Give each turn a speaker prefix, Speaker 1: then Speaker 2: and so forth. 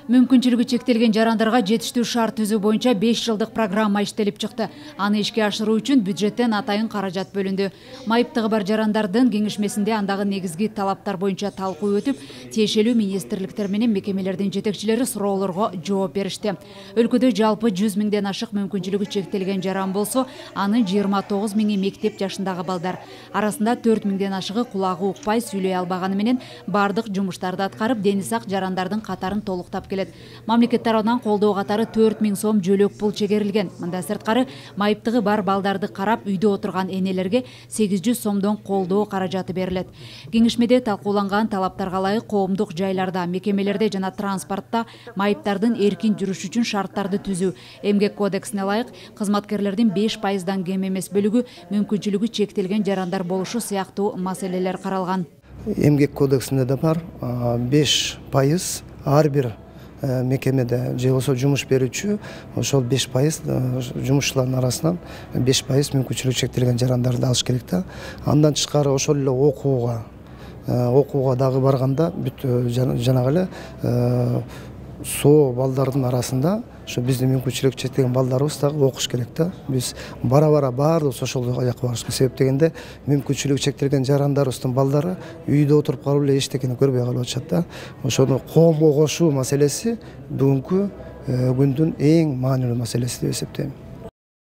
Speaker 1: Мүмкүнчүлүгү чектелген жарандарга жетиштүү шарт түзүү боюнча 5 жылдык программа иштелип чыкты. Аны ишке ашыруу үчүн бюджеттен атайын каражат бөлүндү. Майыптыгы бар жарандардын кеңешмесинде андагы негизги талаптар боюнча талкуу өтүп, тиешелүү министрликтер менен мекемелердин жетекчилери суроолорго жооп беришти. Өлкөдө жалпы 100 миңден ашык мүмкүнчүлүгү чектелген жаран болсо, анын 29 миңи мектеп жашындагы балдар. Арасында 4 миңден ашыгы кулагы укпай, сүйлөй албаганы менен бардык жумуштарды аткарып, дени сак жарандардын катарын толуктап келет. Мамлекет тарабынан колдоо катары 4 миң сом жөлөк пул чегерилген. Мында сырткары майыптыгы бар балдарды карап үйдө отурган энелерге 800 сомдон колдоо каражаты берилет. Кеңешмеде талкууланган талаптарга ылайык коомдук жайларда, мекемелерде жана транспортто майыптардын эркин жүрүшү үчүн шарттарды түзүү, эмгек кодексине ылайык кызматкерлердин 5%дан кем эмес бөлүгү мүмкүнчүлүгү чектелген жарандар болушу сыяктуу маселелер каралган.
Speaker 2: Эмгек кодексинде да бар 5% ар бир мекемеде же болбосо жумуш берүүчү ошол 5% жумушчулардын арасынан 5% мүмкүнчүлүгү чектелген жарандарды алыш керек да. Андан тышкары ошол эле окууга дагы барганда бүт жанагы эле соо балдардын арасында ошо биздин мүмкүнчүлүгү чектелген балдарыбыз дагы окуш керек да. Биз бара баарыбыз ошол жака барышыбыз. Себеп дегенде мүмкүнчүлүгү чектелген жарандарыбыздын балдары үйдө отуруп калып эле эчтекени көрбөй калып атышат да. Ошону коомго кошуу маселеси бүгүнкү күндүн эң маанилүү маселеси деп эсептейм.